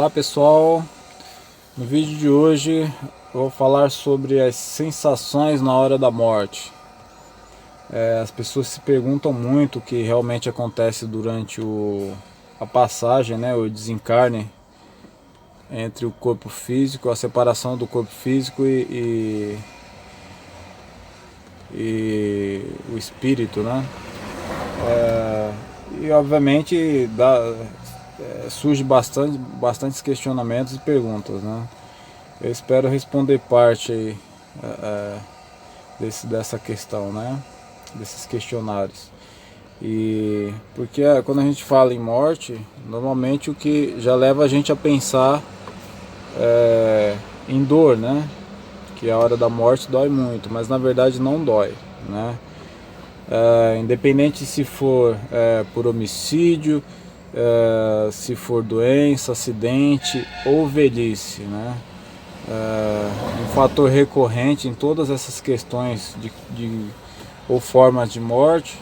Olá pessoal, no vídeo de hoje eu vou falar sobre as sensações na hora da morte. As pessoas se perguntam muito o que realmente acontece durante a passagem, né, o desencarne entre o corpo físico, a separação do corpo físico e o espírito, né? E obviamente surge bastantes questionamentos e perguntas, né? Eu espero responder parte aí, dessa questão, né? Desses questionários. E porque quando a gente fala em morte, normalmente o que já leva a gente a pensar em dor, né? Que a hora da morte dói muito, mas na verdade não dói, né? Independente se for por homicídio, se for doença, acidente ou velhice, né? Um fator recorrente em todas essas questões ou formas de morte,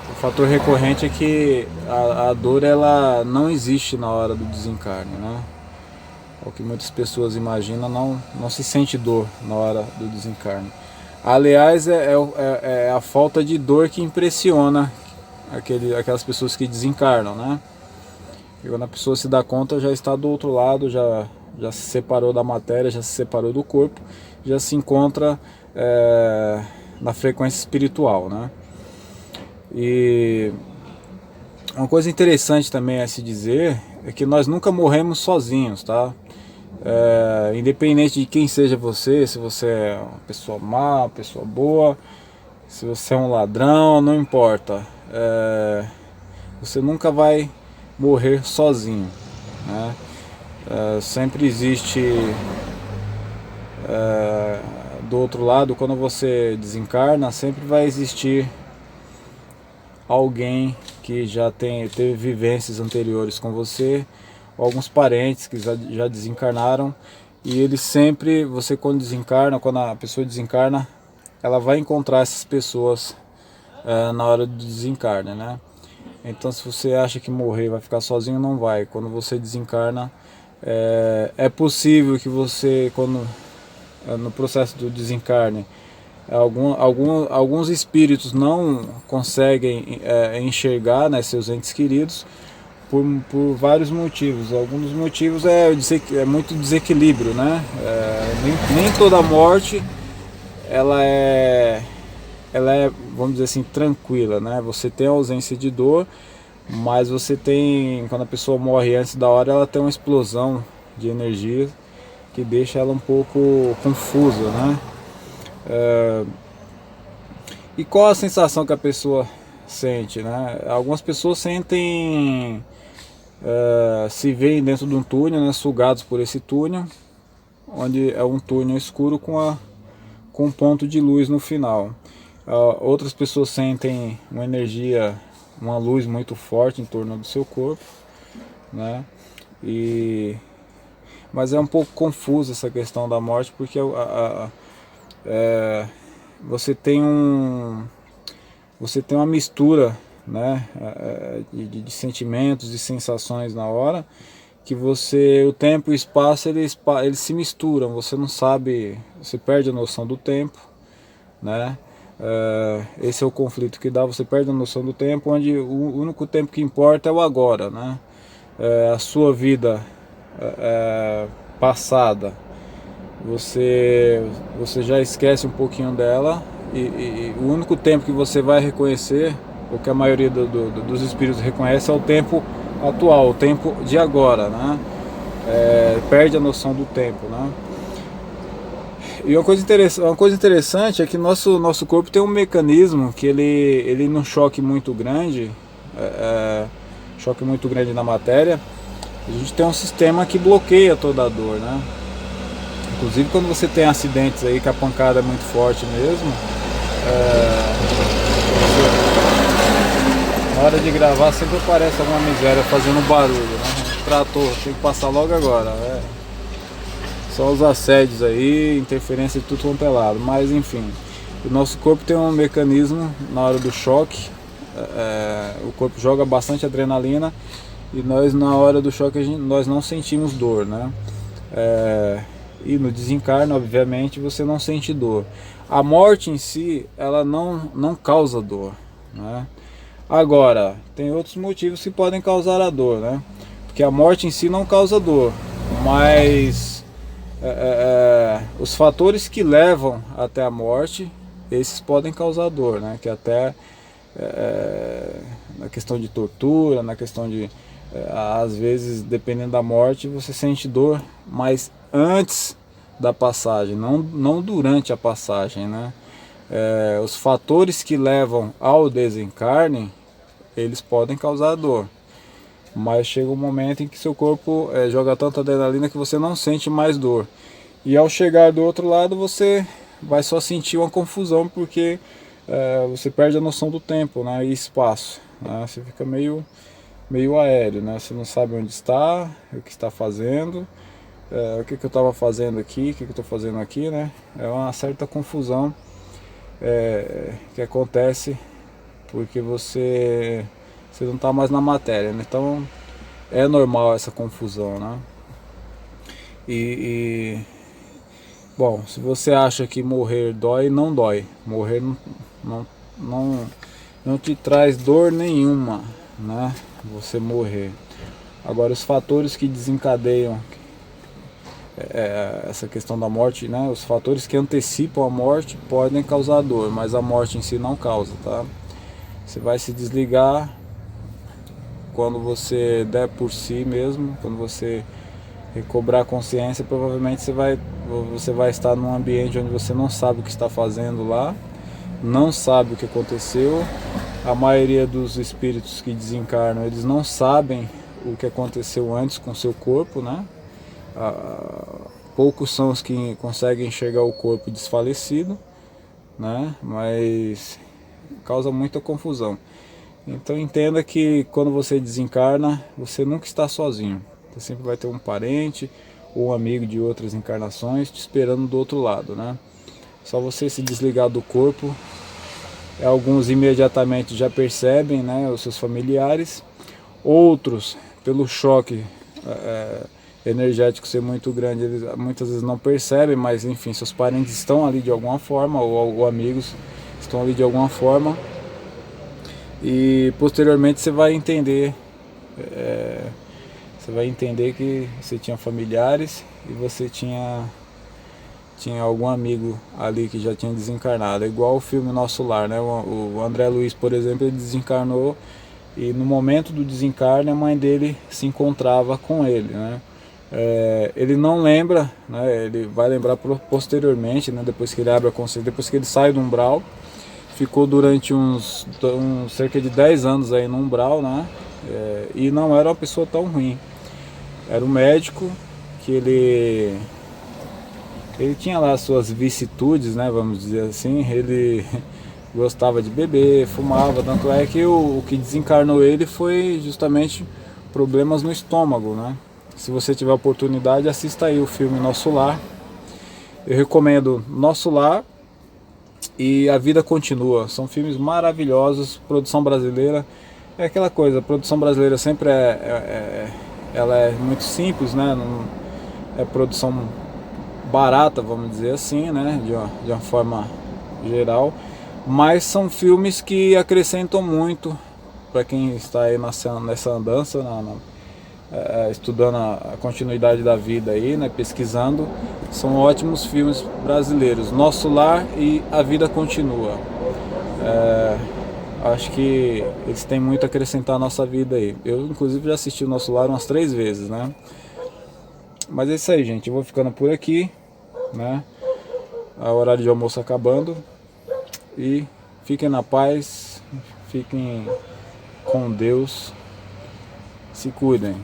o fator recorrente é que a dor ela não existe na hora do desencarne, né? O que muitas pessoas imaginam, não se sente dor na hora do desencarne. Aliás, é a falta de dor que impressiona aquelas pessoas que desencarnam, né? E quando a pessoa se dá conta, já está do outro lado, já se separou da matéria, já se separou do corpo, já se encontra na frequência espiritual, né? E uma coisa interessante também a se dizer é que nós nunca morremos sozinhos, tá? Independente de quem seja você, se você é uma pessoa má, uma pessoa boa, se você é um ladrão, não importa, você nunca vai morrer sozinho, né? Sempre existe do outro lado, quando você desencarna, sempre vai existir alguém que já teve vivências anteriores com você, alguns parentes que já desencarnaram, e eles sempre, você quando desencarna, quando a pessoa desencarna, ela vai encontrar essas pessoas na hora do desencarne, né? Então se você acha que morrer vai ficar sozinho, não vai. Quando você desencarna, é possível que você, no processo do desencarne, alguns espíritos não conseguem enxergar, né, seus entes queridos, por vários motivos. Alguns dos motivos é muito desequilíbrio, né? Nem toda morte ela é, vamos dizer assim, tranquila, né? Você tem ausência de dor, mas você tem, quando a pessoa morre antes da hora, ela tem uma explosão de energia que deixa ela um pouco confusa, né? E qual a sensação que a pessoa sente, né? Algumas pessoas sentem, se veem dentro de um túnel, né, sugados por esse túnel, onde é um túnel escuro com um ponto de luz no final. Outras pessoas sentem uma energia, uma luz muito forte em torno do seu corpo, né? Mas é um pouco confusa essa questão da morte, porque você tem uma mistura, né, de sentimentos e sensações na hora, que o tempo e o espaço eles se misturam, você não sabe, você perde a noção do tempo, né? Esse é o conflito que dá, você perde a noção do tempo, onde o único tempo que importa é o agora, né? A sua vida passada, você já esquece um pouquinho dela, e o único tempo que você vai reconhecer, ou que a maioria dos espíritos reconhece, é o tempo atual, o tempo de agora, né? Perde a noção do tempo, né? E uma coisa interessante é que nosso corpo tem um mecanismo que ele num choque muito grande, na matéria, a gente tem um sistema que bloqueia toda a dor, né? Inclusive quando você tem acidentes aí que a pancada é muito forte mesmo, na hora de gravar sempre aparece alguma miséria fazendo barulho, né? Trator, tem que passar logo agora, só os assédios aí, interferência de tudo quanto é lado, mas enfim, o nosso corpo tem um mecanismo na hora do choque, o corpo joga bastante adrenalina e nós na hora do choque nós não sentimos dor, né? E no desencarne, obviamente, você não sente dor. A morte em si, ela não causa dor, né? Agora, tem outros motivos que podem causar a dor, né? Porque a morte em si não causa dor, mas os fatores que levam até a morte, esses podem causar dor, né? Que até na questão de tortura, na questão de às vezes, dependendo da morte, você sente dor, mas antes da passagem, não durante a passagem, né? Os fatores que levam ao desencarne, eles podem causar dor, mas chega um momento em que seu corpo joga tanta adrenalina que você não sente mais dor, e ao chegar do outro lado você vai só sentir uma confusão, porque você perde a noção do tempo, né, e espaço, né? Você fica meio aéreo, né? Você não sabe onde está, o que está fazendo, o que eu estava fazendo aqui, o que eu estou fazendo aqui, né? É uma certa confusão que acontece porque você não está mais na matéria, né? Então é normal essa confusão, né? Bom, se você acha que morrer dói, não dói. Morrer não, não, não te traz dor nenhuma, né? Você morrer. Agora, os fatores que desencadeiam essa questão da morte, né? Os fatores que antecipam a morte podem causar dor, mas a morte em si não causa, tá? Você vai se desligar quando você der por si mesmo, quando você recobrar a consciência. Provavelmente você vai estar num ambiente onde você não sabe o que está fazendo lá, não sabe o que aconteceu. A maioria dos espíritos que desencarnam, eles não sabem o que aconteceu antes com seu corpo, né? Poucos são os que conseguem enxergar o corpo desfalecido, né? Mas causa muita confusão. Então entenda que quando você desencarna, você nunca está sozinho. Você sempre vai ter um parente ou um amigo de outras encarnações te esperando do outro lado, né? Só você se desligar do corpo. Alguns imediatamente já percebem, né, os seus familiares. Outros, pelo choque energético ser muito grande, eles muitas vezes não percebem, mas enfim, seus parentes estão ali de alguma forma, ou amigos estão ali de alguma forma. E posteriormente você vai entender que você tinha familiares e você tinha algum amigo ali que já tinha desencarnado. É igual o filme Nosso Lar, né? O André Luiz, por exemplo, ele desencarnou, e no momento do desencarne a mãe dele se encontrava com ele, né? Ele não lembra, né? Ele vai lembrar posteriormente, né? Depois que ele abre a consciência, depois que ele sai do umbral. Ficou durante cerca de 10 anos aí no umbral, né? E não era uma pessoa tão ruim. Era um médico que ele tinha lá suas vicissitudes, né? Vamos dizer assim. Ele gostava de beber, fumava. Tanto é que o que desencarnou ele foi justamente problemas no estômago, né? Se você tiver oportunidade, assista aí o filme Nosso Lar. Eu recomendo Nosso Lar e A Vida Continua. São filmes maravilhosos. Produção brasileira é aquela coisa, a produção brasileira sempre ela é muito simples, né? Não é produção barata, vamos dizer assim, né? De uma forma geral, mas são filmes que acrescentam muito para quem está aí nessa andança, estudando a continuidade da vida aí, né? Pesquisando. São ótimos filmes brasileiros, Nosso Lar e A Vida Continua. Acho que eles têm muito a acrescentar à nossa vida aí. Eu inclusive já assisti o Nosso Lar umas 3 vezes, né? Mas é isso aí, gente. Eu vou ficando por aqui, né? A horário de almoço acabando. E fiquem na paz, fiquem com Deus, se cuidem.